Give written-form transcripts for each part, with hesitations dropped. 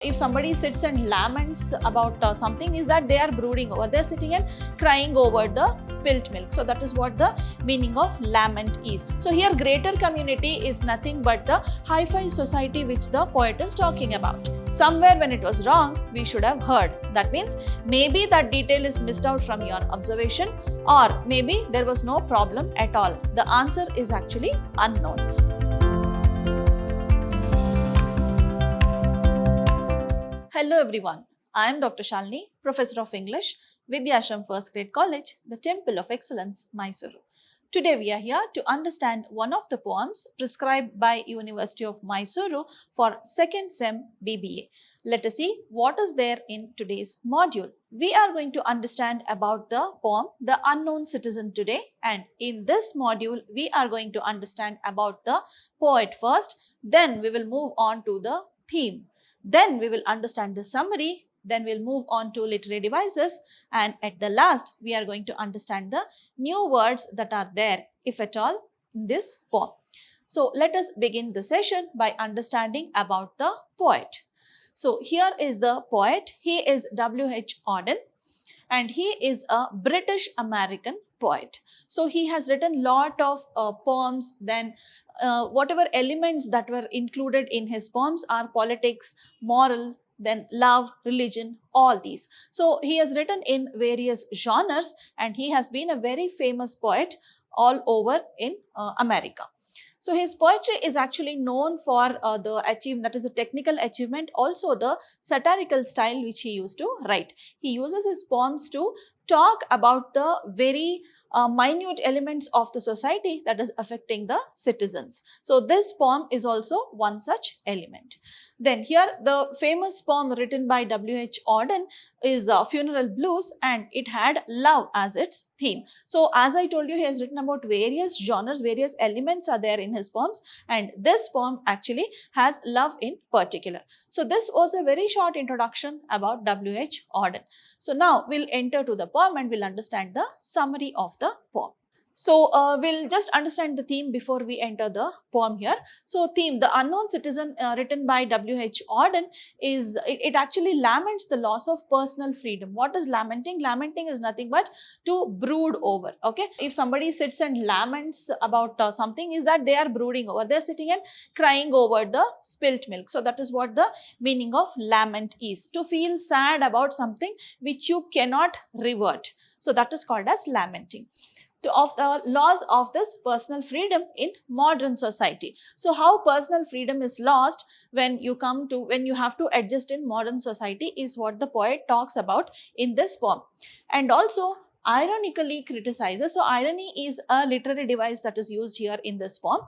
If somebody sits and laments about something, is that they are brooding over, they're sitting and crying over the spilt milk. So that is what the meaning of lament is. So here greater community is nothing but the hi-fi society which the poet is talking about. Somewhere when it was wrong, we should have heard. That means maybe that detail is missed out from your observation, or maybe there was no problem at all. The answer is actually unknown. Hello everyone, I am Dr. Shalini, Professor of English, Vidhyaashram First Grade College, the Temple of Excellence, MYSURU. Today we are here to understand one of the poems prescribed by University of MYSURU for 2nd Sem B.B.A. Let us see what is there in today's module. We are going to understand about the poem The Unknown Citizen today, and in this module we are going to understand about the poet first, then we will move on to the theme. Then we will understand the summary, then we'll move on to literary devices, and at the last we are going to understand the new words that are there, if at all, in this poem. So let us begin the session by understanding about the poet. So here is the poet. He is W.H. Auden and he is a British American poet. So he has written lot of poems. Then whatever elements that were included in his poems are politics, moral, then love, religion, all these. So he has written in various genres and he has been a very famous poet all over in America. So his poetry is actually known for the achievement, that is a technical achievement, also the satirical style which he used to write. He uses his poems to talk about the very minute elements of the society that is affecting the citizens. So this poem is also one such element. Then here the famous poem written by W.H. Auden is Funeral Blues, and it had love as its theme. So as I told you, he has written about various genres, various elements are there in his poems, and this poem actually has love in particular. So this was a very short introduction about W.H. Auden. So now we'll enter to the poem and we'll understand the summary of the poem. So we'll just understand the theme before we enter the poem here. So theme, The Unknown Citizen, written by W.H. Auden, is, it actually laments the loss of personal freedom. What is lamenting? Lamenting is nothing but to brood over, okay? If somebody sits and laments about something, is that they are brooding over, they're sitting and crying over the spilt milk. So that is what the meaning of lament is, to feel sad about something which you cannot revert. So that is called as lamenting. Of the loss of this personal freedom in modern society. So how personal freedom is lost when you have to adjust in modern society is what the poet talks about in this poem. And also ironically criticizes, so irony is a literary device that is used here in this poem.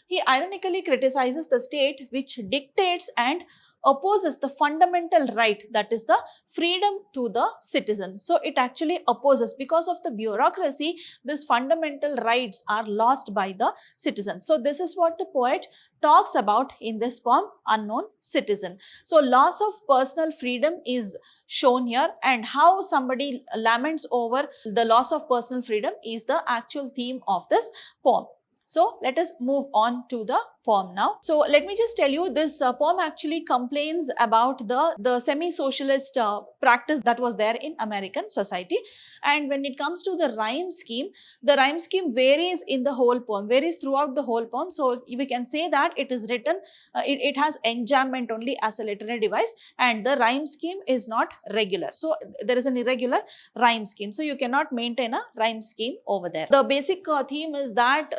He ironically criticizes the state which dictates and opposes the fundamental right, that is the freedom to the citizen. So it actually opposes, because of the bureaucracy, these fundamental rights are lost by the citizen. So this is what the poet talks about in this poem, Unknown Citizen. So loss of personal freedom is shown here, and how somebody laments over the loss of personal freedom is the actual theme of this poem. So let us move on to the poem now. So let me just tell you, this poem actually complains about the semi-socialist practice that was there in American society. And when it comes to the rhyme scheme varies in the whole poem, varies throughout the whole poem. So we can say that it is written, it has enjambment only as a literary device, and the rhyme scheme is not regular. So there is an irregular rhyme scheme. So you cannot maintain a rhyme scheme over there. The basic theme is that,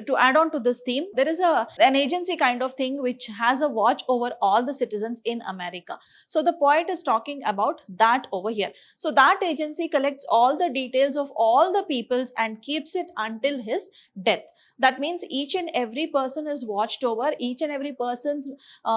to add on to this theme, there is an agency kind of thing which has a watch over all the citizens in America. So the poet is talking about that over here. So that agency collects all the details of all the peoples and keeps it until his death. That means each and every person is watched over, each and every person's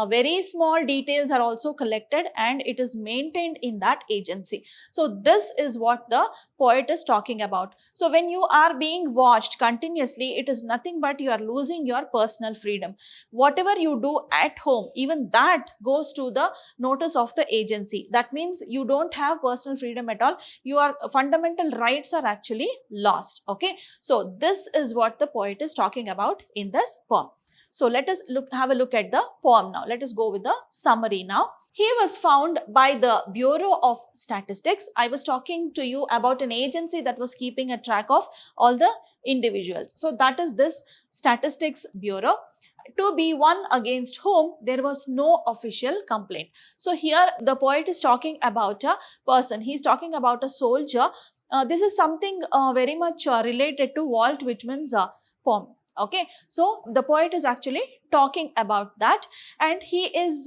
very small details are also collected, and it is maintained in that agency. So this is what the poet is talking about. So when you are being watched continuously, it is nothing but you are losing your personal freedom. Whatever you do at home, even that goes to the notice of the agency. That means you don't have personal freedom at all. Your fundamental rights are actually lost. Okay. So this is what the poet is talking about in this poem. So let us have a look at the poem now. Let us go with the summary now. He was found by the Bureau of Statistics. I was talking to you about an agency that was keeping a track of all the individuals. So that is this Statistics Bureau, to be one against whom there was no official complaint. So here the poet is talking about a person. He is talking about a soldier. This is something very much related to Walt Whitman's poem. Okay, so the poet is actually talking about that, and he is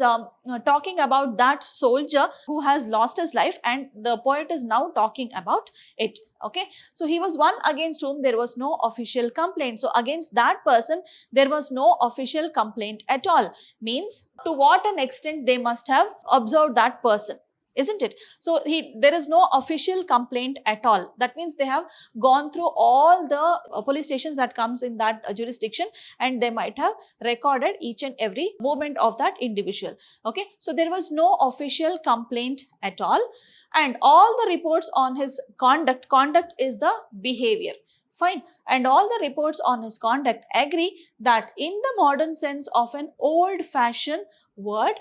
talking about that soldier who has lost his life, and the poet is now talking about it. Okay, so he was one against whom there was no official complaint. So against that person there was no official complaint at all, means to what an extent they must have observed that person, isn't it? So there is no official complaint at all. That means they have gone through all the police stations that comes in that jurisdiction, and they might have recorded each and every movement of that individual. Okay, so there was no official complaint at all, and all the reports on his conduct is the behavior. Fine. And all the reports on his conduct agree that in the modern sense of an old-fashioned word,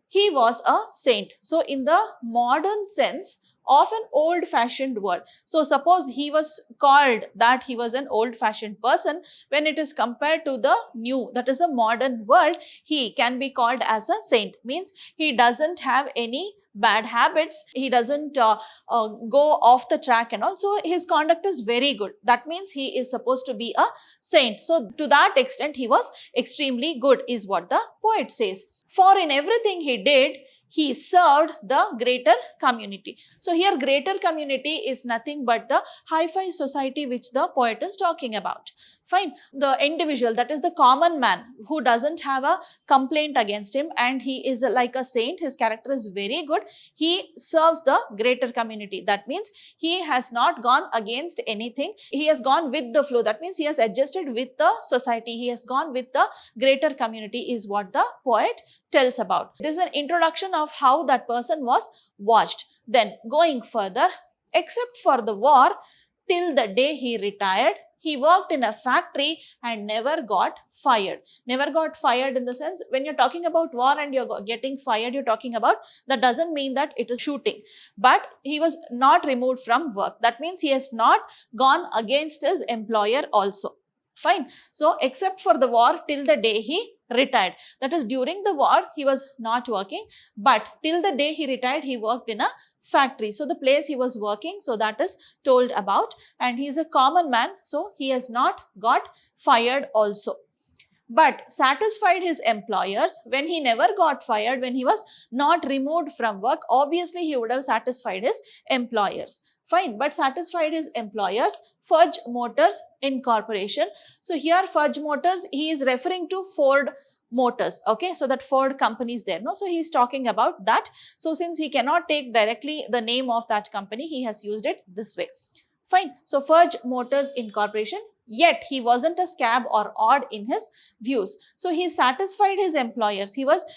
he was a saint. So in the modern sense of an old-fashioned word. So suppose he was called that he was an old-fashioned person, when it is compared to the new, that is the modern world, he can be called as a saint. Means he doesn't have any bad habits, he doesn't go off the track and all. So his conduct is very good. That means he is supposed to be a saint. So to that extent he was extremely good, is what the poet says. For in everything he did, he served the greater community. So here greater community is nothing but the hi-fi society which the poet is talking about. Fine. The individual, that is the common man who doesn't have a complaint against him, and he is like a saint. His character is very good. He serves the greater community. That means he has not gone against anything. He has gone with the flow. That means he has adjusted with the society. He has gone with the greater community, is what the poet tells about. This is an introduction of how that person was watched. Then going further, except for the war, till the day he retired, he worked in a factory and never got fired. Never got fired in the sense, when you're talking about war and you're getting fired, you're talking about, that doesn't mean that it is shooting. But he was not removed from work. That means he has not gone against his employer also. Fine. So except for the war, till the day he retired. That is, during the war he was not working, but till the day he retired he worked in a factory. So the place he was working, so that is told about, and he is a common man, so he has not got fired also. But satisfied his employers, when he never got fired, when he was not removed from work, obviously he would have satisfied his employers. Fine, but satisfied his employers, Fudge Motors Incorporation. So here Fudge Motors, he is referring to Ford Motors. Okay, so that Ford company is there. No, so he is talking about that. So since he cannot take directly the name of that company, he has used it this way. Fine. So Fudge Motors Incorporation. Yet he wasn't a scab or odd in his views. So he satisfied his employers.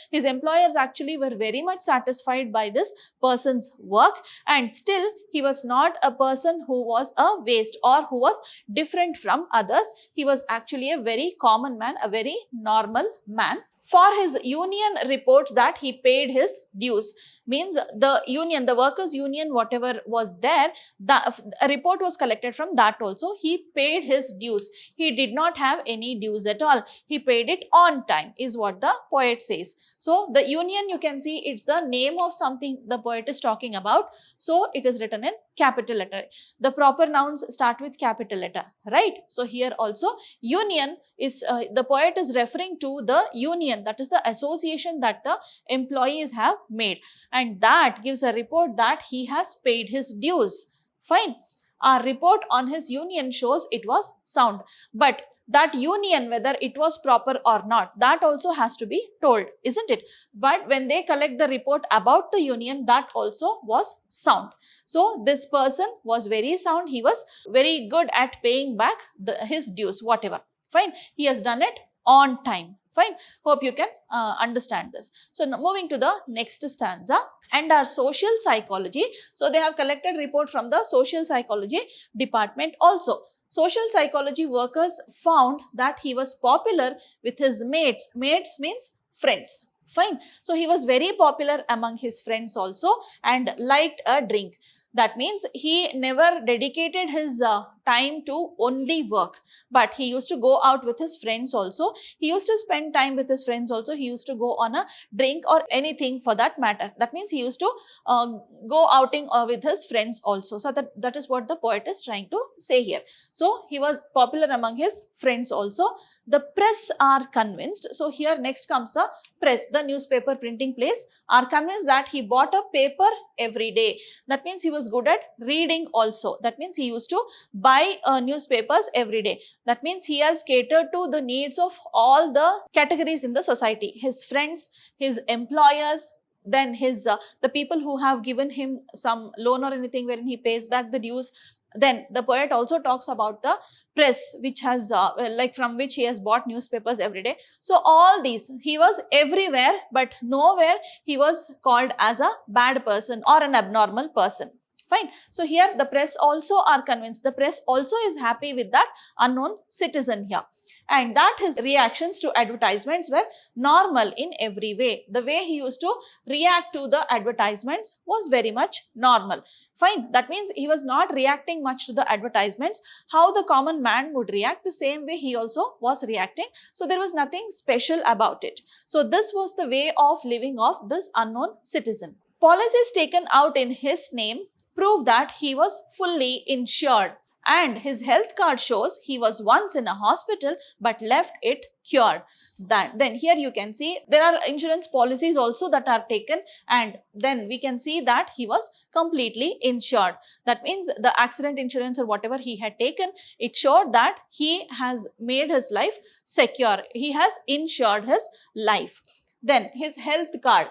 His employers actually were very much satisfied by this person's work, and still he was not a person who was a waste or who was different from others. He was actually a very common man, a very normal man. For his union reports that he paid his dues. Means the union, the workers union, whatever was there, a report was collected from that also. He paid his dues. He did not have any dues at all. He paid it on time, is what the poet says. So the union, you can see it's the name of something the poet is talking about. So it is written in capital letter. The proper nouns start with capital letter, right? So here also union is, the poet is referring to the union, that is the association that the employees have made, and that gives a report that he has paid his dues. Fine. Our report on his union shows it was sound, but that union, whether it was proper or not, that also has to be told, isn't it? But when they collect the report about the union, that also was sound. So this person was very sound. He was very good at paying back his dues, whatever. Fine. He has done it on time. Fine. Hope you can understand this. So now moving to the next stanza, and our social psychology. So they have collected report from the social psychology department also. social psychology workers found that he was popular with his mates. Mates means friends. Fine. So he was very popular among his friends also and liked a drink. That means he never dedicated his time to only work, but he used to go out with his friends also. He used to spend time with his friends also. He used to go on a drink or anything for that matter. That means he used to uh, go outing with his friends also. So that is what the poet is trying to say here. So he was popular among his friends also. The press are convinced. So here next comes the press, the newspaper printing place, are convinced that he bought a paper every day. That means he was good at reading also. That means he used to buy newspapers every day. That means he has catered to the needs of all the categories in the society. His friends, his employers, then his the people who have given him some loan or anything wherein he pays back the dues. Then the poet also talks about the press, which has like from which he has bought newspapers every day. So all these, he was everywhere, but nowhere he was called as a bad person or an abnormal person. Fine. So here the press also are convinced. The press also is happy with that unknown citizen here. And that his reactions to advertisements were normal in every way. The way he used to react to the advertisements was very much normal. Fine. That means he was not reacting much to the advertisements. How the common man would react, the same way he also was reacting. So there was nothing special about it. So this was the way of living of this unknown citizen. Policies taken out in his name prove that he was fully insured, and his health card shows he was once in a hospital but left it cured. Then here you can see there are insurance policies also that are taken, and then we can see that he was completely insured. That means the accident insurance or whatever he had taken, it showed that he has made his life secure. He has insured his life. Then his health card,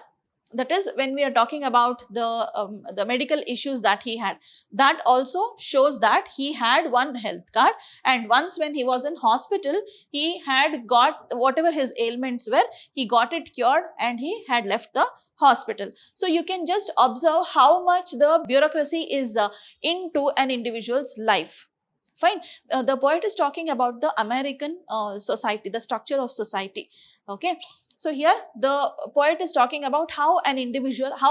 that is when we are talking about the medical issues that he had, that also shows that he had one health card, and once when he was in hospital, he had got whatever his ailments were, he got it cured and he had left the hospital. So you can just observe how much the bureaucracy is into an individual's life. Fine. The poet is talking about the American society, the structure of society. Okay. So here the poet is talking about how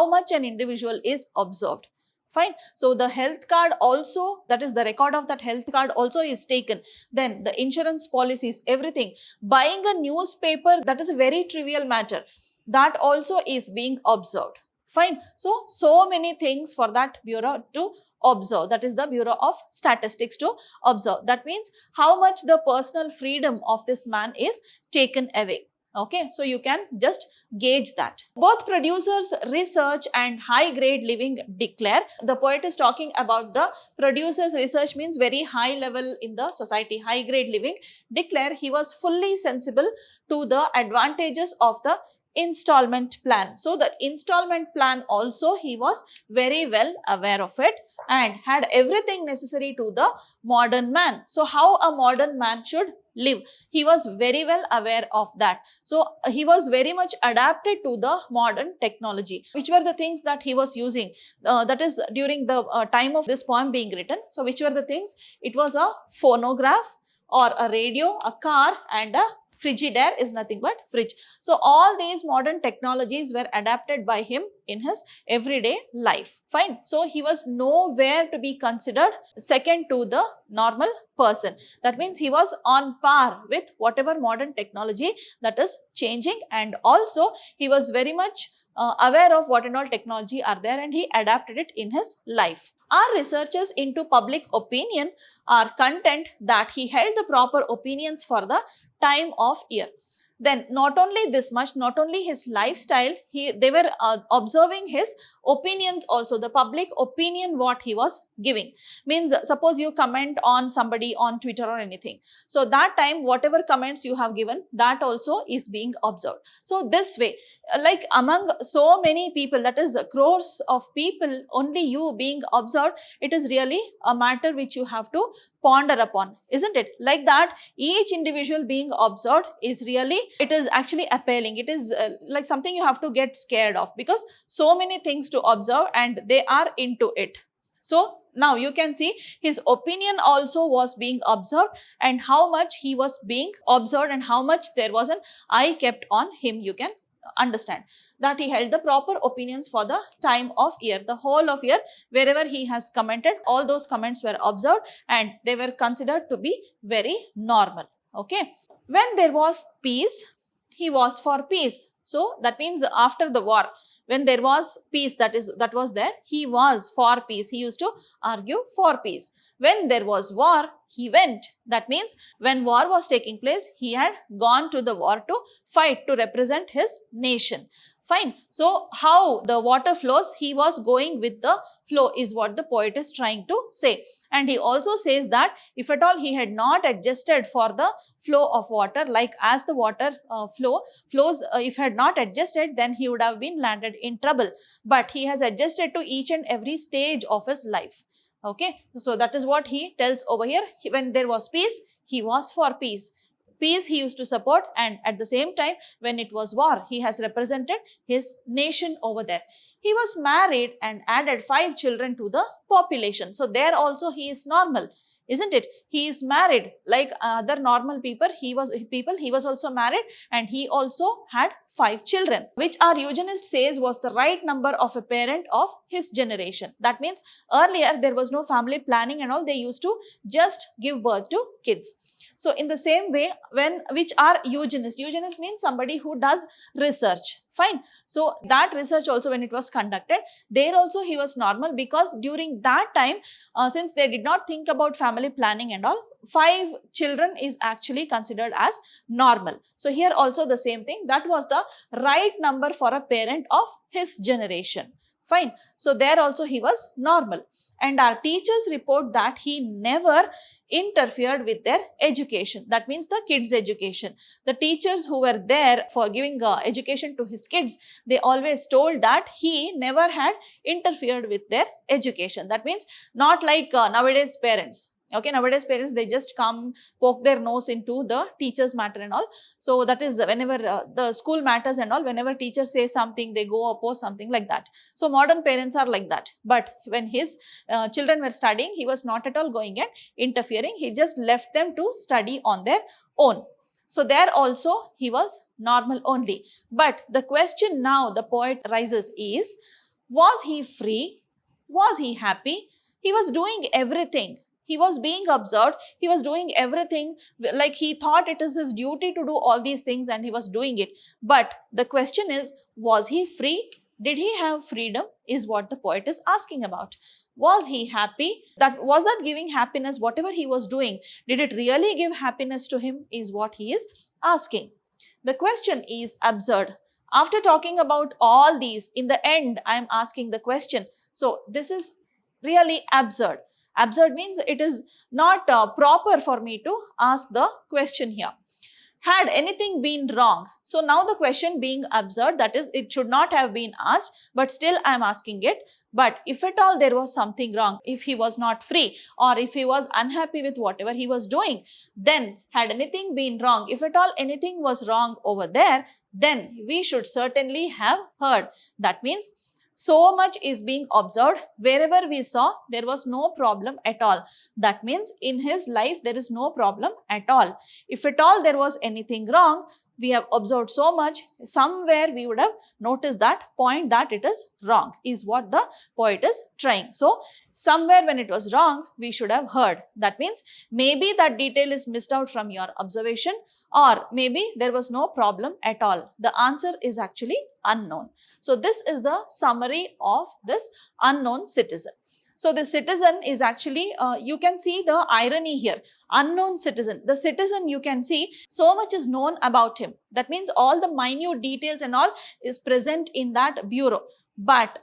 much an individual is observed. Fine. So the health card also, that is the record of that health card also is taken. Then the insurance policies, everything. Buying a newspaper, that is a very trivial matter. That also is being observed. Fine. So many things for that bureau to observe. That is the Bureau of Statistics to observe. That means how much the personal freedom of this man is taken away. Okay, so you can just gauge that. Both producers, research and high grade living declare. The poet is talking about the producers, research means very high level in the society, high grade living declare he was fully sensible to the advantages of the installment plan. So the installment plan also he was very well aware of it and had everything necessary to the modern man. So how a modern man should live, he was very well aware of that. So he was very much adapted to the modern technology. Which were the things that he was using, that is during the time of this poem being written. So which were the things? It was a phonograph or a radio, a car and a Frigidaire is nothing but fridge. So all these modern technologies were adapted by him in his everyday life. Fine. So he was nowhere to be considered second to the normal person. That means he was on par with whatever modern technology that is changing, and also he was very much aware of what and all technology are there, and he adapted it in his life. Our researchers into public opinion are content that he held the proper opinions for the time of year. Then not only this much, not only his lifestyle, they were observing his opinions also, the public opinion what he was giving. Means suppose you comment on somebody on Twitter or anything. So that time whatever comments you have given, that also is being observed. So this way, like among so many people, that is crores of people, only you being observed, it is really a matter which you have to ponder upon, isn't it? Like that, each individual being observed is really, it is actually appalling. It is like something you have to get scared of, because so many things to observe and they are into it. So Now you can see his opinion also was being observed, and how much he was being observed and how much there was an eye kept on him. You can understand that he held the proper opinions for the time of year, the whole of year. Wherever he has commented, all those comments were observed and they were considered to be very normal. Okay. When there was peace, he was for peace. So that means after the war, when there was peace, that was there, he was for peace. He used to argue for peace. When there was war, he went. That means when war was taking place, he had gone to the war to fight, to represent his nation. Fine. So how the water flows, he was going with the flow is what the poet is trying to say. And he also says that if at all he had not adjusted for the flow of water, like as the water flows, if had not adjusted, then he would have been landed in trouble. But he has adjusted to each and every stage of his life. Okay. So that is what he tells over here. When there was peace, he was for peace. Peace he used to support, and at the same time when it was war, he has represented his nation over there. He was married and added 5 children to the population. So there also he is normal, isn't it? He is married like other normal people. He was also married and he also had 5 children, which our eugenist says was the right number of a parent of his generation. That means earlier there was no family planning and all. They used to just give birth to kids. So in the same way, which are eugenists means somebody who does research. Fine. So that research also, when it was conducted, there also he was normal, because during that time, since they did not think about family planning and all, 5 children is actually considered as normal. So here also the same thing, that was the right number for a parent of his generation. Fine. So there also he was normal. And our teachers report that he never interfered with their education. That means the kids' education. The teachers who were there for giving education to his kids, they always told that he never had interfered with their education. That means not like nowadays parents. Okay, nowadays parents, they just come poke their nose into the teacher's matter and all. So that is whenever the school matters and all, whenever teacher says something, they go oppose something like that. So modern parents are like that. But when his children were studying, he was not at all going and interfering. He just left them to study on their own. So there also he was normal only. But the question now the poet raises is, was he free? Was he happy? He was doing everything. He was being observed. He was doing everything, like he thought it is his duty to do all these things and he was doing it. But the question is, was he free? Did he have freedom? Is what the poet is asking about. Was he happy? Was that giving happiness? Whatever he was doing, did it really give happiness to him? Is what he is asking. The question is absurd. After talking about all these, in the end, I am asking the question. So this is really absurd. Absurd means it is not proper for me to ask the question here. Had anything been wrong? So now the question being absurd, that is, it should not have been asked, but still I am asking it. But if at all there was something wrong, if he was not free or if he was unhappy with whatever he was doing, then had anything been wrong, if at all anything was wrong over there, then we should certainly have heard. That means so much is being observed. Wherever we saw, there was no problem at all. That means in his life, there is no problem at all. If at all there was anything wrong, we have observed so much, somewhere we would have noticed that point that it is wrong, is what the poet is trying. So somewhere when it was wrong, we should have heard. That means maybe that detail is missed out from your observation, or maybe there was no problem at all. The answer is actually unknown. So this is the summary of this unknown citizen. So the citizen is actually, you can see the irony here, unknown citizen. The citizen, you can see so much is known about him. That means all the minute details and all is present in that bureau. But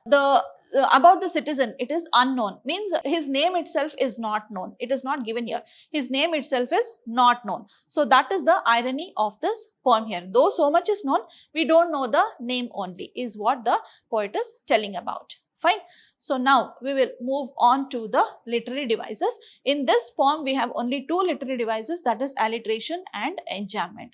about the citizen, it is unknown. Means his name itself is not known. It is not given here. His name itself is not known. So that is the irony of this poem here. Though so much is known, we don't know the name only, is what the poet is telling about. Fine. So now we will move on to the literary devices. In this poem, we have only 2 literary devices, that is alliteration and enjambment.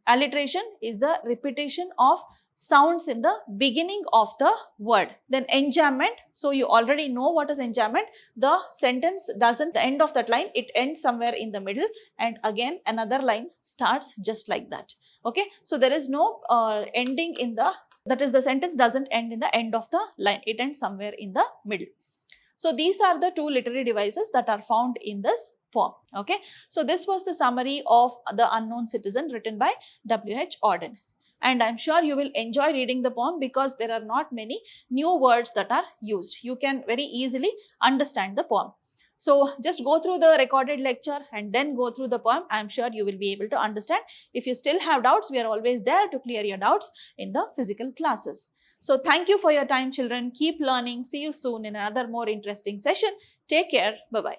Alliteration is the repetition of sounds in the beginning of the word. Then enjambment, so you already know what is enjambment. The sentence doesn't, the end of that line, it ends somewhere in the middle, and again another line starts just like that. Okay, so there is no ending in the, that is, the sentence doesn't end in the end of the line, it ends somewhere in the middle. So these are the two literary devices that are found in this poem. Okay, so this was the summary of The Unknown Citizen written by W.H. Auden. And I'm sure you will enjoy reading the poem because there are not many new words that are used. You can very easily understand the poem. So just go through the recorded lecture and then go through the poem. I'm sure you will be able to understand. If you still have doubts, we are always there to clear your doubts in the physical classes. So thank you for your time, children. Keep learning. See you soon in another more interesting session. Take care. Bye-bye.